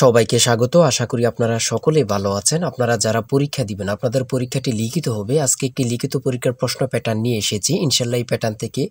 সবাইকে স্বাগত। আশা করি আপনারা সকলেই ভালো আছেন। আপনারা যারা পরীক্ষা দিবেন, আপনাদের পরীক্ষাটি লিখিত হবে। আজকে একটি লিখিত পরীক্ষার প্রশ্ন প্যাটার্ন নিয়ে এসেছি। ইনশাআল্লাহ এই প্যাটার্ন থেকে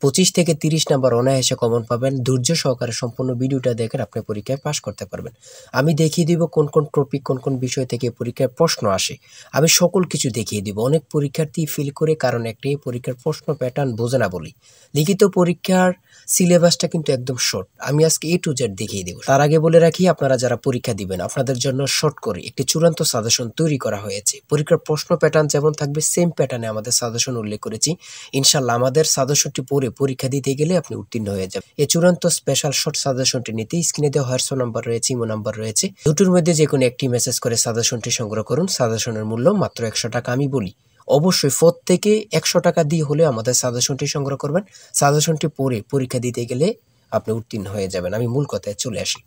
25 থেকে 30 নাম্বার অনায়াসে কমন পাবেন। ধৈর্য সহকারে সম্পূর্ণ ভিডিওটা দেখেন, আপনি পরীক্ষায় পাস করতে পারবেন। আমি দেখিয়ে দিব কোন কোন টপিক, কোন কোন বিষয় থেকে পরীক্ষায় প্রশ্ন আসে। আমি সকল কিছু দেখিয়ে দিব। অনেক পরীক্ষার্থী ফেল করে কারণ একটাই, পরীক্ষার প্রশ্ন প্যাটার্ন বোঝে না বলি। লিখিত পরীক্ষার সিলেবাসটা কিন্তু একদম শর্ট। আমি আজকে A to Z দেখিয়ে দেব। তার আগে বলে রাখি, আপনারা যারা পরীক্ষা দিবেন আপনাদের জন্য শর্ট করে একটি চূড়ান্ত সাজেশন তৈরি করা হয়েছে। পরীক্ষার প্রশ্ন প্যাটার্ন যেমন থাকবে সেম প্যাটার্নে আমাদের সাজেশন উল্লেখ করেছি। ইনশাআল্লাহ আমাদের সাজেশনটি পড়ে পরীক্ষা দিতে গেলে আপনি উত্তীর্ণ হয়ে যাবেন। এই চূড়ান্ত স্পেশাল শর্ট সাজেশনটি নিতে স্ক্রিনে দেওয়া হোয়াটসঅ্যাপ নাম্বার রয়েছে, ইমো নাম্বার রয়েছে। দুটোর মধ্যে যে কোনো একটি মেসেজ করে সাজেশনটি সংগ্রহ করুন। সাজেশনের মূল্য মাত্র 100 টাকা। আমি বলি অবশ্যই প্রত্যেকে 100 টাকা দিয়ে হলে আমাদের সাজেশনটি সংগ্রহ করবেন। সাজেশনটি পড়ে পরীক্ষা দিতে গেলে আপনি উত্তীর্ণ হয়ে যাবেন। আমি মূল কথায় চলে আসি।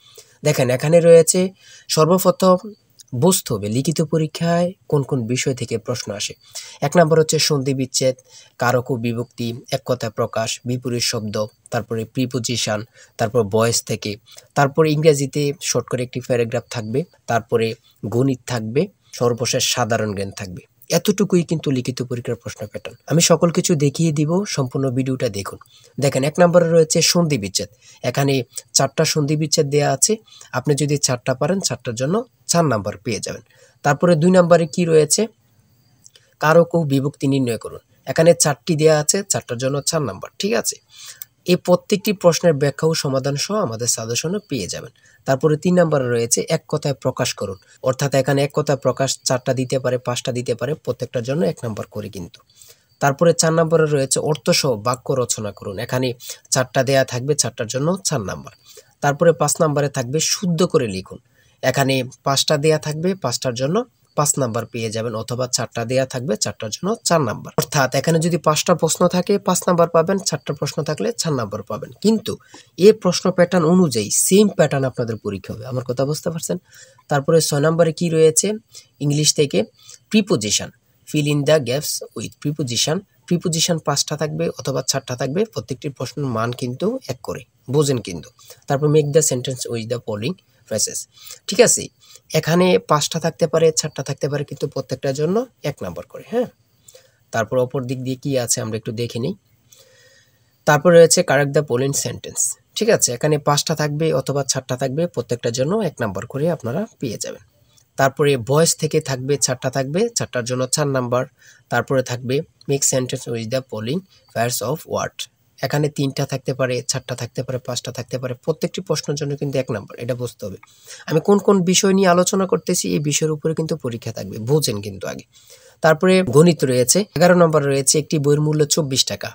দেখেন, এখানে রয়েছে সর্বপ্রথম বুঝতে হবে লিখিত পরীক্ষায় কোন কোন বিষয় থেকে প্রশ্ন আসে। 1 নম্বর হচ্ছে সন্ধি বিচ্ছেদ, কারক ও বিভক্তি, এক কথায় প্রকাশ, বিপরীত শব্দ, তারপরে প্রিপোজিশন, তারপর ভয়েস থেকে, তারপরে ইংরেজিতে শর্ট করে একটি প্যারাগ্রাফ থাকবে, তারপরে গণিত থাকবে, সর্বশেষ সাধারণ জ্ঞান থাকবে। এতটুকুই কিন্তু লিখিত পরীক্ষার প্রশ্ন প্যাটার্ন। আমি সকল কিছু দেখিয়ে দিব, সম্পূর্ণ ভিডিওটা দেখুন। দেখেন, 1 নম্বরে রয়েছে সন্ধি বিচ্ছেদ। এখানে 4টা সন্ধি বিচ্ছেদ দেওয়া আছে। আপনি যদি 4টা পারেন 4টার জন্য 4 নাম্বার পেয়ে যাবেন। তারপরে 2 নম্বরে কি রয়েছে, কারক ও বিভক্তি নির্ণয় করুন। এখানে 4টি দেওয়া আছে, 4টার জন্য 4 নাম্বার। ঠিক আছে, এই প্রত্যেকটি প্রশ্নের ব্যাখ্যা ও সমাধান সহ আমাদের সাজেশনে পেয়ে যাবেন। তারপরে 3 নম্বরে রয়েছে এক কথায় প্রকাশ করুন। অর্থাৎ এখানে এক কথায় প্রকাশ 4টা দিতে পারে, 5টা দিতে পারে, প্রত্যেকটার জন্য 1 নাম্বার করে কিন্তু। তারপরে 4 নম্বরে রয়েছে অর্থসহ বাক্য রচনা করুন। এখানে 4টা দেয়া থাকবে, 4টার জন্য 4 নাম্বার। তারপরে 5 নম্বরে থাকবে শুদ্ধ করে লিখুন। এখানে 5টা দেয়া থাকবে, 5টার জন্য 5 নাম্বার পেয়ে যাবেন, অথবা 4টা দেয়া থাকবে, 4টার জন্য 4 নাম্বার। অর্থাৎ এখানে যদি 5টা প্রশ্ন থাকে 5 নাম্বার পাবেন, 4টা প্রশ্ন থাকলে 4 নাম্বার পাবেন। কিন্তু এই প্রশ্ন প্যাটার্ন অনুযায়ী সেম প্যাটার্ন আপনাদের পরীক্ষা হবে। আমার কথা বুঝতে পারছেন? তারপরে 6 নম্বরে কি রয়েছে, ইংলিশ থেকে preposition, fill in the gaps with preposition. Preposition 5টা থাকবে অথবা 4টা থাকবে, প্রত্যেকটি প্রশ্নের মান কিন্তু 1 করে, বোঝেন কিন্তু। তারপর make the sentence with the following phrases. ঠিক আছে, এখানে 5টা থাকতে পারে, 4টা থাকতে পারে, কিন্তু প্রত্যেকটার জন্য 1 নাম্বার করে। হ্যাঁ, তারপর অপর দিক দিয়ে কি আছে আমরা একটু দেখে নিই। তারপর রয়েছে কারেক্ট দ্য ফলোইং সেন্টেন্স। ঠিক আছে, এখানে 5টা থাকবে অথবা 4টা থাকবে, প্রত্যেকটার জন্য 1 নাম্বার করে আপনারা পেয়ে যাবেন। তারপরে ভয়েস থেকে থাকবে 4টা থাকবে, 4টার জন্য 4 নাম্বার। তারপরে থাকবে make sentence with the following pairs of word. এখানে 3টা থাকতে পারে, 4টা থাকতে পারে, 5টা থাকতে পারে, প্রত্যেকটি প্রশ্নের জন্য কিন্তু 1 নাম্বার। এটা বুঝতে হবে। আমি কোন কোন বিষয় নিয়ে আলোচনা করতেছি, এই বিষয়ের উপরে কিন্তু পরীক্ষা থাকবে, বোঝেন কিন্তু আগে। তারপরে গণিত রয়েছে। 11 নম্বর রয়েছে একটি বইয়ের মূল্য 24 টাকা।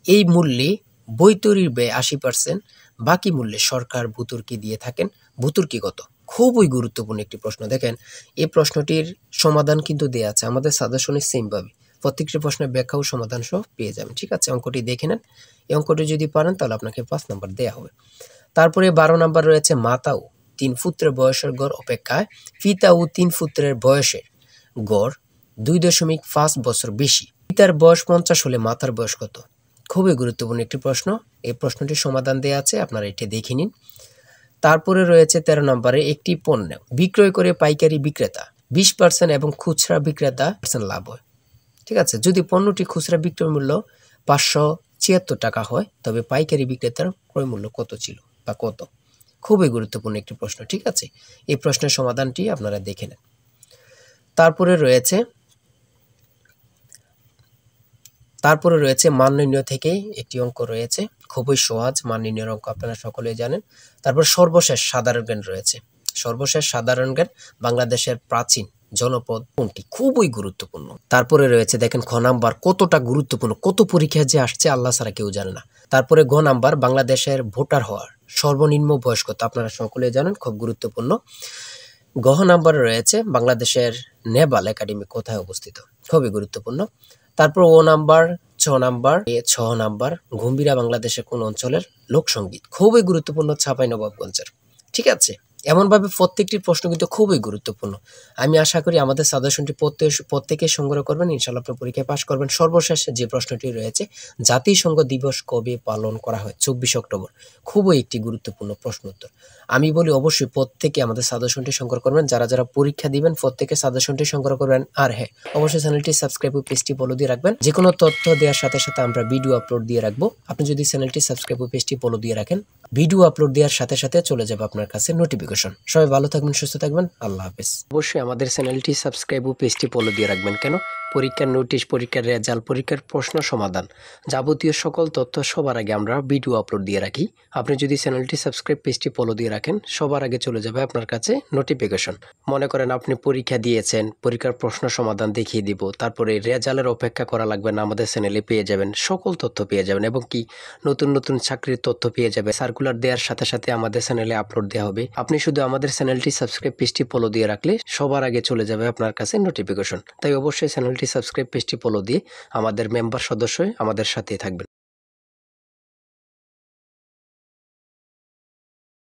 এই মূল্যে বই তৈরির ব্যয় 80%, বাকি মূল্যে সরকার ভর্তুকি দিয়ে থাকেন। ভর্তুকি কত? খুবই গুরুত্বপূর্ণ একটি প্রশ্ন। দেখেন, এই প্রশ্নটির সমাধান কিন্তু দেওয়া আছে আমাদের সাজেশনে সেম ভাবে। প্রত্যেকটি প্রশ্নের ব্যাখ্যা ও সমাধান সহ পেয়ে যাবেন। ঠিক আছে, অঙ্কটি দেখে নেন। এই অঙ্কটি যদি পারেন তাহলে আপনাকে 5 নাম্বার দেওয়া হবে। তারপরে 12 নাম্বার রয়েছে মাতা ও 3 পুত্রের বয়সের গড় অপেক্ষায় পিতা ও 3 পুত্রের বয়সের গড় 2.5 বছর বেশি। পিতার বয়স 50 হলে মাতার বয়স কত? খুবই গুরুত্বপূর্ণ একটি প্রশ্ন। এই প্রশ্নটির সমাধান দেওয়া আছে, আপনারা এটি দেখে নিন। তারপরে রয়েছে 13 নম্বরে একটি পণ্য বিক্রয় করে পাইকারি বিক্রেতা 20% এবং খুচরা বিক্রেতা লাভ হয়। ঠিক আছে, যদি পণ্যটি খুচরা বিক্রয় মূল্য 576 টাকা হয়, তবে পাইকারি বিক্রেতার ক্রয় মূল্য কত ছিল বা কত? খুবই গুরুত্বপূর্ণ একটি প্রশ্ন। ঠিক আছে, এই প্রশ্নের সমাধানটি আপনারা দেখে নেন। তারপরে রয়েছে মান নির্ণয় থেকে একটি অঙ্ক রয়েছে, খুবই সহজ মান নির্ণয়ের অঙ্ক, আপনারা সকলেই জানেন। তারপর সর্বশেষ সাধারণ জ্ঞান রয়েছে। সর্বশেষ সাধারণ জ্ঞান, বাংলাদেশের প্রাচীন জনপদ কোনটি? খুবই গুরুত্বপূর্ণ। তারপরে রয়েছে দেখেন খ নাম্বার, কতটা গুরুত্বপূর্ণ, কত পরীক্ষা যে আসছে আল্লাহ ছাড়া কেউ জানে না। তারপরে গ নাম্বার, বাংলাদেশের ভোটার হওয়ার সর্বনিম্ন বয়স কত? আপনারা সকলেই জানেন, খুব গুরুত্বপূর্ণ। গ নাম্বারে রয়েছে বাংলাদেশের নেভাল একাডেমি কোথায় অবস্থিত? খুবই গুরুত্বপূর্ণ। তারপর ও নাম্বার, 6 নাম্বার গম্ভীরা বাংলাদেশের কোন অঞ্চলের লোকসঙ্গীত? খুবই গুরুত্বপূর্ণ, চাঁপাইনবাবগঞ্জের। ঠিক আছে, এমনভাবে প্রত্যেকটি প্রশ্ন কিন্তু খুবই গুরুত্বপূর্ণ। আমি আশা করি আমাদের সাজেশনটি প্রত্যেকে সংগ্রহ করবেন, ইনশাআল্লাহ আপনি পরীক্ষায় পাস করবেন। সর্বশেষ যে প্রশ্নটি রয়েছে, জাতিসংঘ দিবস কবে পালন করা হয়? 24 অক্টোবর। খুবই একটি গুরুত্বপূর্ণ প্রশ্ন উত্তর। আমি বলি অবশ্যই প্রত্যেকে আমাদের সাজেশনটি সংগ্রহ করবেন। যারা পরীক্ষা দিবেন প্রত্যেকে সাজেশনটি সংগ্রহ করবেন। আর হ্যাঁ, অবশ্যই চ্যানেলটি সাবস্ক্রাইব ও পেজটি ফলো দিয়ে রাখবেন। যে কোনো তথ্য দেওয়ার সাথে সাথে আমরা ভিডিও আপলোড দিয়ে রাখবো। আপনি যদি চ্যানেলটি সাবস্ক্রাইব ও পেজটি ফলো দিয়ে রাখেন, ভিডিও আপলোড দেওয়ার সাথে সাথে চলে যাবে আপনার কাছে নোটিফিকেশন। সবাই ভালো থাকবেন, সুস্থ থাকবেন, আল্লাহ হাফেজ। অবশ্যই আমাদের চ্যানেলটি সাবস্ক্রাইব ও পেজটি ফলো দিয়ে রাখবেন। কেন? পরীক্ষার নোটিশ, পরীক্ষার রেজাল্ট, পরীক্ষার প্রশ্ন সমাধান, যাবতীয় সকল তথ্য সবার আগে আমরা ভিডিও আপলোড দিয়ে রাখি। আপনি যদি চ্যানেলটি সাবস্ক্রাইব, পেজটি ফলো দিয়ে রাখেন, সবার আগে চলে যাবে আপনার কাছে নোটিফিকেশন। মনে করেন আপনি পরীক্ষা দিয়েছেন, পরীক্ষার প্রশ্ন সমাধান দেখিয়ে দিব, তারপরে রেজাল্টের অপেক্ষা করা লাগবে না, আমাদের চ্যানেলে পেয়ে যাবেন, সকল তথ্য পেয়ে যাবেন এবং কি নতুন নতুন চাকরির তথ্য পেয়ে যাবে। সার্কুলার দেওয়ার সাথে সাথে আমাদের চ্যানেলে আপলোড দেওয়া হবে। আপনি শুধু আমাদের চ্যানেলটি সাবস্ক্রাইব, পেজটি ফলো দিয়ে রাখলে সবার আগে চলে যাবে আপনার কাছে নোটিফিকেশন। তাই অবশ্যই চ্যানেলটি সাবস্ক্রাইব, পেজটি ফলো দিয়ে আমাদের মেম্বার সদস্য হয়ে আমাদের সাথেই থাকবেন।